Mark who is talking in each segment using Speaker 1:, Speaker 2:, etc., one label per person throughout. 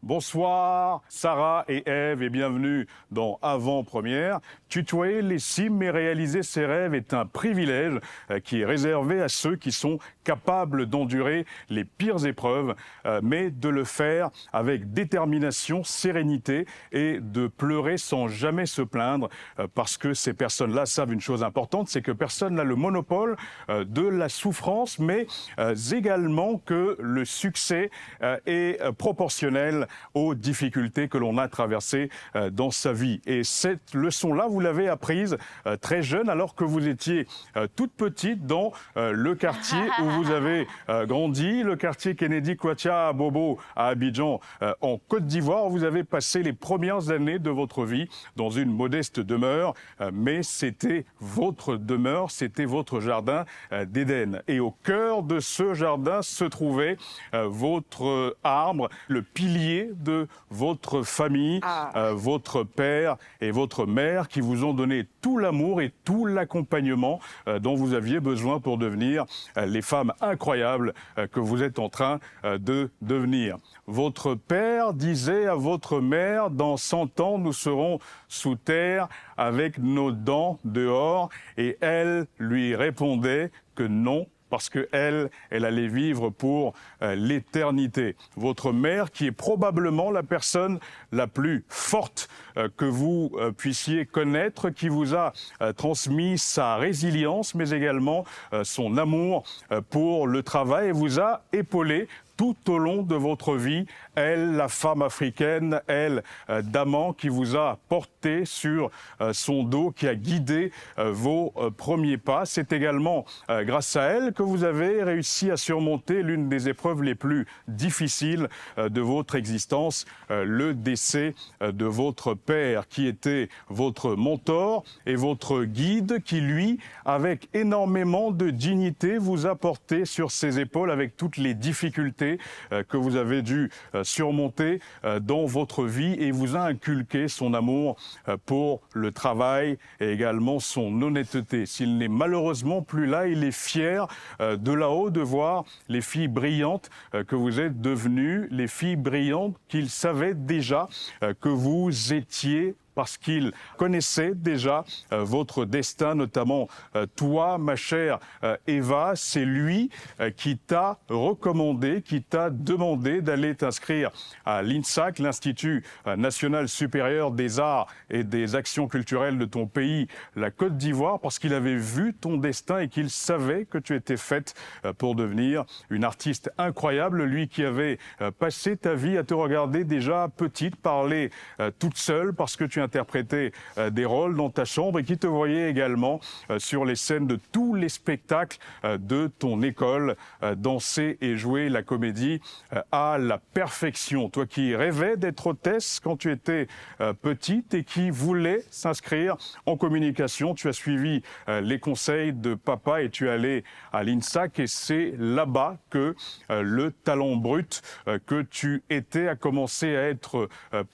Speaker 1: Bonsoir Sarah et Ève et bienvenue dans Avant-Première. Tutoyer les cimes et réaliser ses rêves est un privilège qui est réservé à ceux qui sont capables d'endurer les pires épreuves, mais de le faire avec détermination, sérénité et de pleurer sans jamais se plaindre parce que ces personnes-là savent une chose importante, c'est que personne n'a le monopole de la souffrance, mais également que le succès est proportionnel aux difficultés que l'on a traversées dans sa vie. Et cette leçon-là, vous l'avez apprise très jeune, alors que vous étiez toute petite dans le quartier où vous avez grandi, le quartier Kennedy Kwacha à Bobo, à Abidjan, en Côte d'Ivoire. Vous avez passé les premières années de votre vie dans une modeste demeure, mais c'était votre demeure, c'était votre jardin d'Éden. Et au cœur de ce jardin se trouvait votre arbre, le pilier de votre famille, votre père et votre mère qui vous ont donné tout l'amour et tout l'accompagnement dont vous aviez besoin pour devenir les femmes incroyables que vous êtes en train de devenir. Votre père disait à votre mère, dans 100 ans, nous serons sous terre avec nos dents dehors, et elle lui répondait que non, parce qu'elle allait vivre pour l'éternité. Votre mère, qui est probablement la personne la plus forte que vous puissiez connaître, qui vous a transmis sa résilience, mais également son amour pour le travail, et vous a épaulé tout au long de votre vie. Elle, la femme africaine, elle, d'amant, qui vous a porté sur son dos, qui a guidé vos premiers pas. C'est également grâce à elle que vous avez réussi à surmonter l'une des épreuves les plus difficiles de votre existence, le décès de votre père, qui était votre mentor et votre guide, qui, lui, avec énormément de dignité, vous a porté sur ses épaules avec toutes les difficultés que vous avez dû surmonter dans votre vie, et vous a inculqué son amour pour le travail et également son honnêteté. S'il n'est malheureusement plus là, il est fier de là-haut de voir les filles brillantes que vous êtes devenues, les filles brillantes qu'il savait déjà que vous étiez, parce qu'il connaissait déjà votre destin, notamment toi, ma chère Eva. C'est lui qui t'a recommandé, qui t'a demandé d'aller t'inscrire à l'INSAC, l'Institut national supérieur des arts et des actions culturelles de ton pays, la Côte d'Ivoire, parce qu'il avait vu ton destin et qu'il savait que tu étais faite pour devenir une artiste incroyable. Lui qui avait passé ta vie à te regarder déjà petite, parler toute seule, parce que tu interpréter des rôles dans ta chambre, et qui te voyait également sur les scènes de tous les spectacles de ton école, danser et jouer la comédie à la perfection. Toi qui rêvais d'être hôtesse quand tu étais petite et qui voulais s'inscrire en communication, tu as suivi les conseils de papa et tu es allé à l'INSAC, et c'est là-bas que le talent brut que tu étais a commencé à être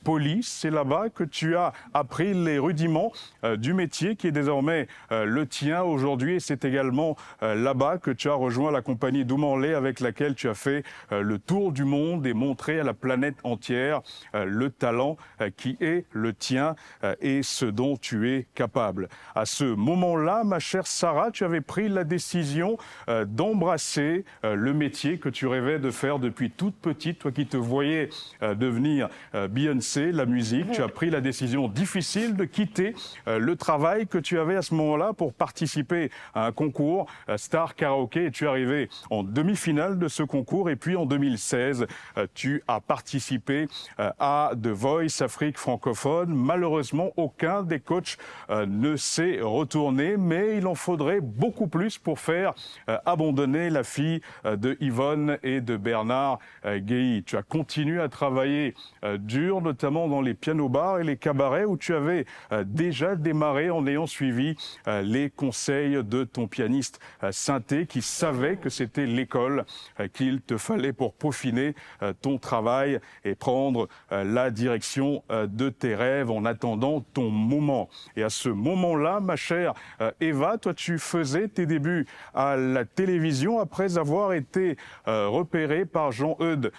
Speaker 1: poli. C'est là-bas que tu as appris les rudiments du métier qui est désormais le tien aujourd'hui, et c'est également là-bas que tu as rejoint la compagnie Doumanlé, avec laquelle tu as fait le tour du monde et montré à la planète entière le talent qui est le tien et ce dont tu es capable. À ce moment-là, ma chère Sarah, tu avais pris la décision d'embrasser le métier que tu rêvais de faire depuis toute petite, toi qui te voyais devenir Beyoncé, la musique. Tu as pris la décision difficile de quitter le travail que tu avais à ce moment-là pour participer à un concours Star Karaoké, et tu es arrivé en demi-finale de ce concours. Et puis en 2016, tu as participé à The Voice Afrique francophone. Malheureusement, aucun des coachs ne s'est retourné, mais il en faudrait beaucoup plus pour faire abandonner la fille de Yvonne et de Bernard Guéhi. Tu as continué à travailler dur, notamment dans les pianos-bars et les cabarets, vrai, où tu avais déjà démarré en ayant suivi les conseils de ton pianiste synthé qui savait que c'était l'école qu'il te fallait pour peaufiner ton travail et prendre la direction de tes rêves en attendant ton moment. Et à ce moment-là, ma chère Eva, toi tu faisais tes débuts à la télévision après avoir été repérée par Jean-Eudes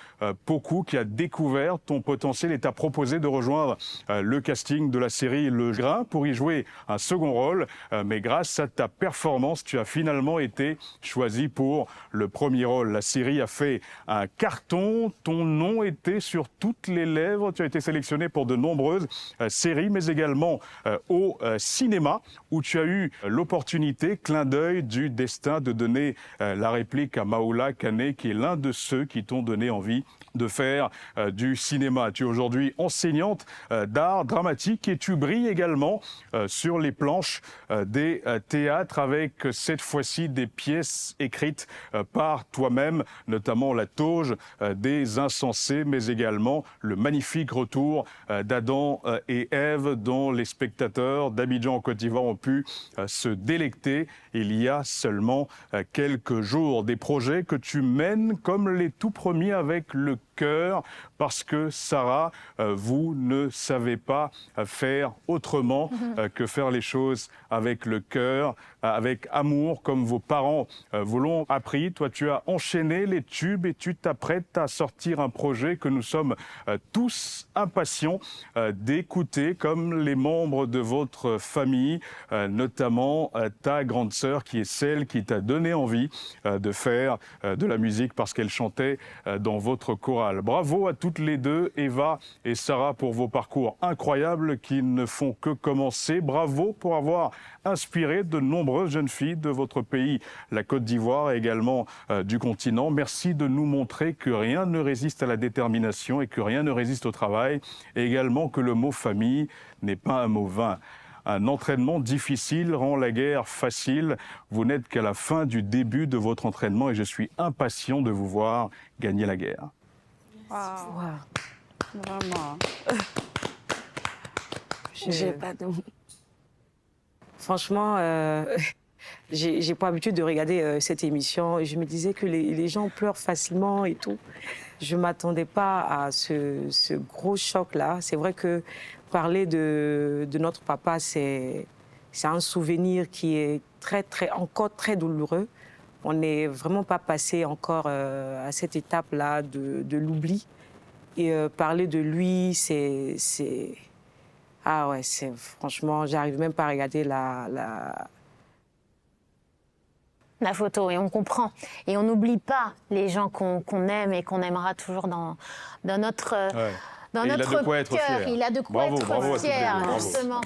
Speaker 1: Pocou qui a découvert ton potentiel et t'a proposé de rejoindre le casting de la série Le Grain pour y jouer un second rôle. Mais grâce à ta performance, tu as finalement été choisi pour le premier rôle. La série a fait un carton, ton nom était sur toutes les lèvres, tu as été sélectionné pour de nombreuses séries, mais également au cinéma où tu as eu l'opportunité, clin d'œil du destin, de donner la réplique à Maoula Kane, qui est l'un de ceux qui t'ont donné envie de faire du cinéma. Tu es aujourd'hui enseignante d'art dramatique et tu brilles également sur les planches des théâtres avec cette fois-ci des pièces écrites par toi-même, notamment La Tauge des Insensés, mais également le magnifique retour d'Adam et Ève dont les spectateurs d'Abidjan en Côte d'Ivoire ont pu se délecter il y a seulement quelques jours. Des projets que tu mènes comme les tout premiers avec le cœur, parce que Sarah, vous ne savez pas faire autrement que faire les choses avec le cœur, avec amour, comme vos parents vous l'ont appris. Toi, tu as enchaîné les tubes et tu t'apprêtes à sortir un projet que nous sommes tous impatients d'écouter, comme les membres de votre famille, notamment ta grande sœur, qui est celle qui t'a donné envie de faire de la musique parce qu'elle chantait dans votre chorale. Bravo à toutes les deux, Eva et Sarah, pour vos parcours incroyables qui ne font que commencer. Bravo pour avoir inspiré de nombreuses jeunes filles de votre pays, la Côte d'Ivoire et également du continent. Merci de nous montrer que rien ne résiste à la détermination et que rien ne résiste au travail, et également que le mot famille n'est pas un mot vain. Un entraînement difficile rend la guerre facile. Vous n'êtes qu'à la fin du début de votre entraînement et je suis impatient de vous voir gagner la guerre.
Speaker 2: Wow. Vraiment.
Speaker 3: J'ai pas de mots.
Speaker 2: Franchement, j'ai pas l'habitude de regarder cette émission et je me disais que les gens pleurent facilement et tout. Je m'attendais pas à ce gros choc-là. C'est vrai que parler de notre papa, c'est un souvenir qui est encore très douloureux. On n'est vraiment pas passé encore à cette étape-là de l'oubli. Et parler de lui, c'est... Ah ouais, franchement, j'arrive même pas à regarder la
Speaker 3: photo, et on comprend. Et on n'oublie pas les gens qu'on aime et qu'on aimera toujours dans notre, dans notre cœur. Il a de quoi être fier, justement.